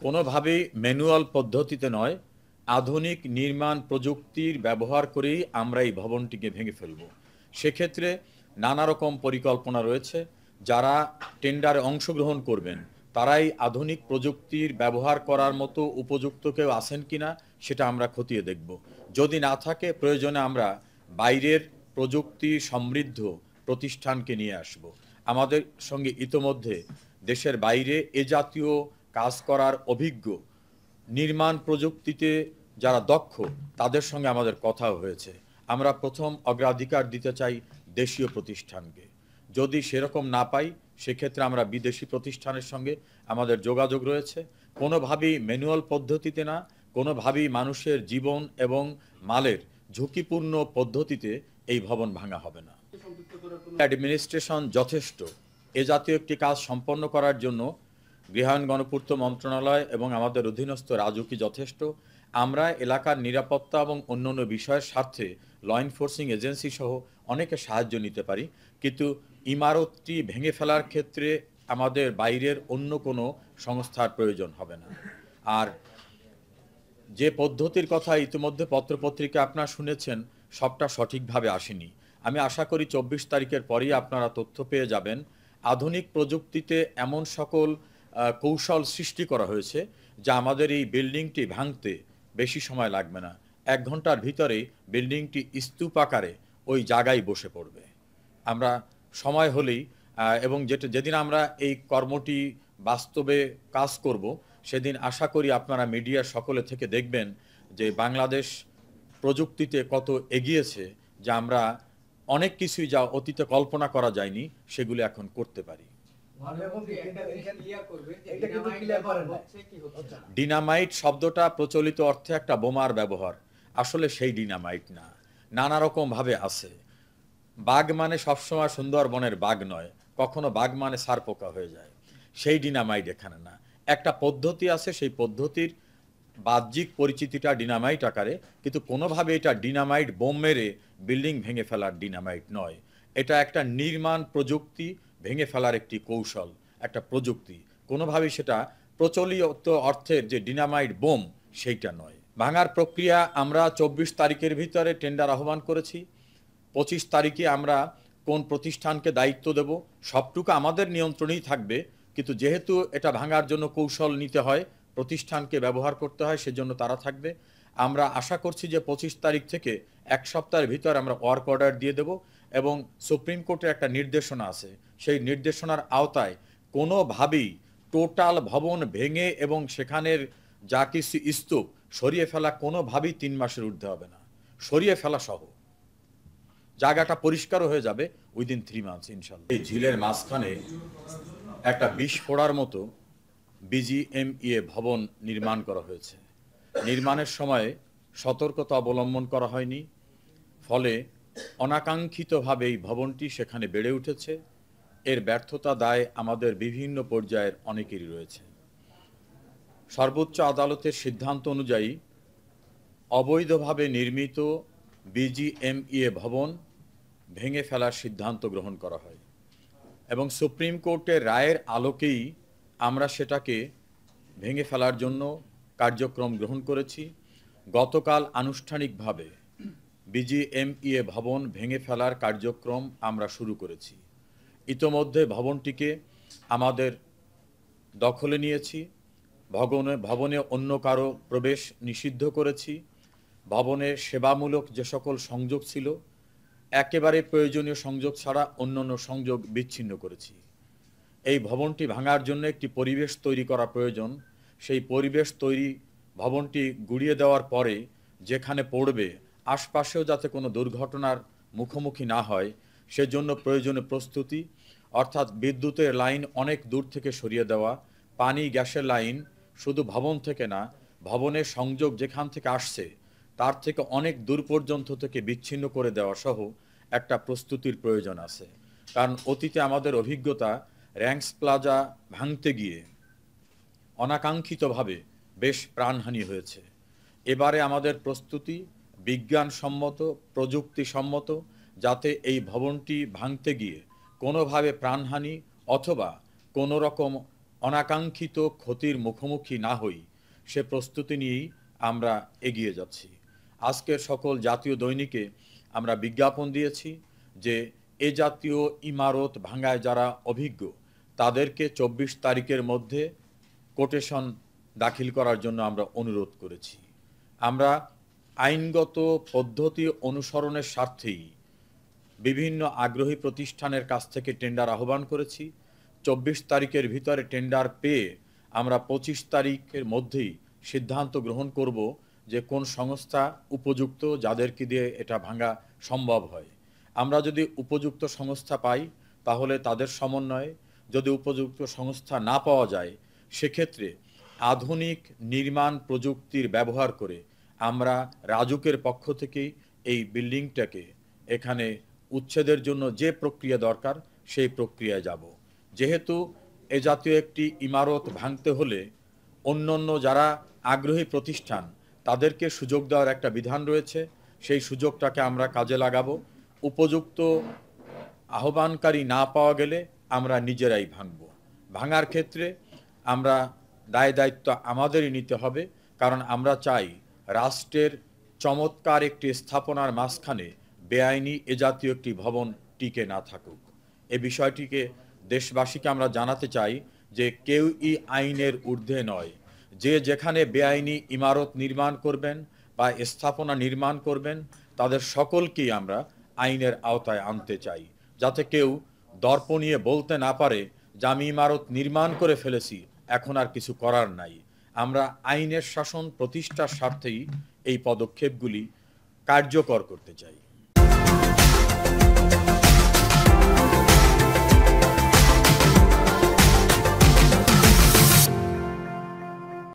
কোনোভাবেই ম্যানুয়াল পদ্ধতিতে নয়, আধুনিক নির্মাণ প্রযুক্তির ব্যবহার করেই আমরা এই ভবনটিকে ভেঙে ফেলব। সেক্ষেত্রে নানা রকম পরিকল্পনা রয়েছে। যারা টেন্ডারে অংশগ্রহণ করবেন তারাই আধুনিক প্রযুক্তির ব্যবহার করার মতো উপযুক্ত কেউ আছেন কিনা সেটা আমরা খতিয়ে দেখব। যদি না থাকে, প্রয়োজনে আমরা বাইরের প্রযুক্তি সমৃদ্ধ প্রতিষ্ঠানকে নিয়ে আসব। আমাদের সঙ্গে ইতোমধ্যে দেশের বাইরে এ জাতীয় কাজ করার অভিজ্ঞ, নির্মাণ প্রযুক্তিতে যারা দক্ষ, তাদের সঙ্গে আমাদের কথা হয়েছে। আমরা প্রথম অগ্রাধিকার দিতে চাই দেশীয় প্রতিষ্ঠানকে। যদি সেরকম না পাই, সেক্ষেত্রে আমরা বিদেশি প্রতিষ্ঠানের সঙ্গে আমাদের যোগাযোগ রয়েছে। কোনোভাবেই ম্যানুয়াল পদ্ধতিতে না, কোনোভাবেই মানুষের জীবন এবং মালের ঝুঁকিপূর্ণ পদ্ধতিতে এই ভবন ভাঙা হবে না। অ্যাডমিনিস্ট্রেশন যথেষ্ট। এ জাতীয় একটি কাজ সম্পন্ন করার জন্য গৃহায়ণ গণপূর্ত মন্ত্রণালয় এবং আমাদের অধীনস্থ রাজুকি যথেষ্ট। আমরা এলাকার নিরাপত্তা এবং অন্যান্য বিষয়ের স্বার্থে ল এনফোর্সিং এজেন্সি সহ অনেকে সাহায্য নিতে পারি, কিন্তু ইমারতটি ভেঙে ফেলার ক্ষেত্রে আমাদের বাইরের অন্য কোনো সংস্থার প্রয়োজন হবে না। আর যে পদ্ধতির কথা ইতিমধ্যে পত্রপত্রিকা আপনারা শুনেছেন, সবটা সঠিকভাবে আসেনি। আমি আশা করি 24 তারিখের পরেই আপনারা তথ্য পেয়ে যাবেন। আধুনিক প্রযুক্তিতে এমন সকল কৌশল সৃষ্টি করা হয়েছে যা আমাদের এই বিল্ডিংটি ভাঙতে বেশি সময় লাগবে না। 1 ঘন্টার ভিতরেই বিল্ডিংটি স্তূপাকারে ওই জায়গায় বসে পড়বে। আমরা সময় হলেই এবং যেদিন আমরা এই কর্মটি বাস্তবে কাজ করব, সেদিন আশা করি আপনারা মিডিয়ার সকলে থেকে দেখবেন যে বাংলাদেশ প্রযুক্তিতে কত এগিয়েছে, যা আমরা অনেক কিছুই যা অতীতে কল্পনা করা যায়নি সেগুলো এখন করতে পারি। ডিনামাইট শব্দটা প্রচলিত অর্থে একটা বোমার ব্যবহার, আসলে সেই ডিনামাইট না, নানা রকম ভাবে আছে। বাঘ মানে সবসময় সুন্দরবনের বাঘ নয়, কখনো বাঘ মানে সারপোকা হয়ে যায়। সেই ডিনামাইট এখানে না। একটা পদ্ধতি আছে, সেই পদ্ধতির বাহ্যিক পরিচিতিটা ডিনামাইট আকারে, কিন্তু কোনোভাবে এটা ডিনামাইট বোম মেরে বিল্ডিং ভেঙে ফেলার ডিনামাইট নয়। এটা একটা নির্মাণ প্রযুক্তি, ভেঙে ফেলার একটি কৌশল, একটা প্রযুক্তি। কোনোভাবেই সেটা প্রচলিত অর্থের যে ডিনামাইট বোম সেইটা নয়। ভাঙার প্রক্রিয়া আমরা 24 তারিখের ভিতরে টেন্ডার আহ্বান করেছি। 25 তারিখে আমরা কোন প্রতিষ্ঠানকে দায়িত্ব দেব সবটুকু আমাদের নিয়ন্ত্রণেই থাকবে, কিন্তু যেহেতু এটা ভাঙার জন্য কৌশল নিতে হয়, প্রতিষ্ঠানকে ব্যবহার করতে হয়, সেজন্য তারা থাকবে। আমরা আশা করছি যে 25 তারিখ থেকে 1 সপ্তাহের ভিতর আমরা ওয়ার্ক অর্ডার দিয়ে দেব, এবং সুপ্রিম কোর্টের একটা নির্দেশনা আছে, সেই নির্দেশনার আওতায় কোনোভাবেই টোটাল ভবন ভেঙে এবং সেখানের যা কিছু স্তূপ সরিয়ে ফেলা কোনোভাবেই 3 মাসের ঊর্ধ্বে হবে না। সরিয়ে ফেলা সহ জায়গাটা পরিষ্কারও হয়ে যাবে উইদিন 3 মান্থস ইনশাল্লাহ। এই ঝিলের মাঝখানে একটা 20 ফোড়ার মতো বিজিএমইএ ভবন নির্মাণ করা হয়েছে। নির্মাণের সময় সতর্কতা অবলম্বন করা হয়নি, ফলে অনাকাঙ্ক্ষিতভাবে এই ভবনটি সেখানে বেড়ে উঠেছে। এর ব্যর্থতা দায় আমাদের বিভিন্ন পর্যায়ের অনেকেরই রয়েছে। সর্বোচ্চ আদালতের সিদ্ধান্ত অনুযায়ী অবৈধভাবে নির্মিত বিজিএমইএ ভবন ভেঙে ফেলার সিদ্ধান্ত গ্রহণ করা হয়, এবং সুপ্রিম কোর্টের রায়ের আলোকেই আমরা সেটাকে ভেঙে ফেলার জন্য কার্যক্রম গ্রহণ করেছি। গতকাল আনুষ্ঠানিকভাবে বিজিএমইএ ভবন ভেঙে ফেলার কার্যক্রম আমরা শুরু করেছি। ইতোমধ্যে ভবনটিকে আমাদের দখলে নিয়েছি। ভবনে অন্য কারো প্রবেশ নিষিদ্ধ করেছি। ভবনের সেবামূলক যে সকল সংযোগ ছিল, একেবারে প্রয়োজনীয় সংযোগ ছাড়া অন্যান্য সংযোগ বিচ্ছিন্ন করেছি। এই ভবনটি ভাঙার জন্য একটি পরিবেশ তৈরি করা প্রয়োজন। সেই পরিবেশ তৈরি, ভবনটি গুড়িয়ে দেওয়ার পরে যেখানে পড়বে আশপাশেও যাতে কোনো দুর্ঘটনার মুখোমুখি না হয়, সেজন্য প্রয়োজনীয় প্রস্তুতি, অর্থাৎ বিদ্যুতের লাইন অনেক দূর থেকে সরিয়ে দেওয়া, পানি গ্যাসের লাইন শুধু ভবন থেকে না, ভবনের সংযোগ যেখান থেকে আসছে তার থেকে অনেক দূর পর্যন্ত থেকে বিচ্ছিন্ন করে দেওয়া সহ একটা প্রস্তুতির প্রয়োজন আছে। কারণ অতীতে আমাদের অভিজ্ঞতা, র্যাঙ্কস প্লাজা ভাঙতে গিয়ে অনাকাঙ্ক্ষিতভাবে বেশ প্রাণহানি হয়েছে। এবারে আমাদের প্রস্তুতি বিজ্ঞানসম্মত, প্রযুক্তিসম্মত, যাতে এই ভবনটি ভাঙতে গিয়ে কোনোভাবে প্রাণহানি অথবা কোনো রকম অনাকাঙ্ক্ষিত ক্ষতির মুখোমুখি না হই সে প্রস্তুতি নিয়েই আমরা এগিয়ে যাচ্ছি। আজকের সকল জাতীয় দৈনিকে আমরা বিজ্ঞাপন দিয়েছি যে এ জাতীয় ইমারত ভাঙায় যারা অভিজ্ঞ তাদেরকে ২৪ তারিখের মধ্যে কোটেশন দাখিল করার জন্য আমরা অনুরোধ করেছি। আমরা আইনগত পদ্ধতি অনুসরণের স্বার্থেই বিভিন্ন আগ্রহী প্রতিষ্ঠানের কাছ থেকে টেন্ডার আহ্বান করেছি। ২৪ তারিখের ভিতরে টেন্ডার পেয়ে আমরা ২৫ তারিখের মধ্যেই সিদ্ধান্ত গ্রহণ করব যে কোন সংস্থা উপযুক্ত, যাদেরকে দিয়ে এটা ভাঙা সম্ভব হয়। আমরা যদি উপযুক্ত সংস্থা পাই তাহলে তাদের সমন্বয়ে, যদি উপযুক্ত সংস্থা না পাওয়া যায় সেক্ষেত্রে আধুনিক নির্মাণ প্রযুক্তির ব্যবহার করে আমরা রাজুকের পক্ষ থেকেই এই বিল্ডিংটাকে এখানে উচ্ছেদের জন্য যে প্রক্রিয়া দরকার সেই প্রক্রিয়ায় যাব। যেহেতু এ জাতীয় একটি ইমারত ভাঙতে হলে অন্যান্য যারা আগ্রহী প্রতিষ্ঠান তাদেরকে সুযোগ দেওয়ার একটা বিধান রয়েছে, সেই সুযোগটাকে আমরা কাজে লাগাবো। উপযুক্ত আহ্বানকারী না পাওয়া গেলে আমরা নিজেরাই ভাঙব। ভাঙার ক্ষেত্রে আমরা দায় দায়িত্ব আমাদেরই নিতে হবে, কারণ আমরা চাই রাষ্ট্রের চমৎকার একটি স্থাপনার মাঝখানে বেআইনি এ জাতীয় একটি ভবন টিকে না থাকুক। এ বিষয়টিকে দেশবাসীকে আমরা জানাতে চাই যে কেউই আইনের ঊর্ধ্বে নয়। যে যেখানে বেআইনি ইমারত নির্মাণ করবেন বা স্থাপনা নির্মাণ করবেন তাদের সকলকেই আমরা আইনের আওতায় আনতে চাই, যাতে কেউ দর্প নিয়ে বলতে না পারে যে আমি ইমারত নির্মাণ করে ফেলেছি, এখন আর কিছু করার নাই। আমরা আইনের শাসন প্রতিষ্ঠার স্বার্থেই এই পদক্ষেপগুলি কার্যকর করতে চাই।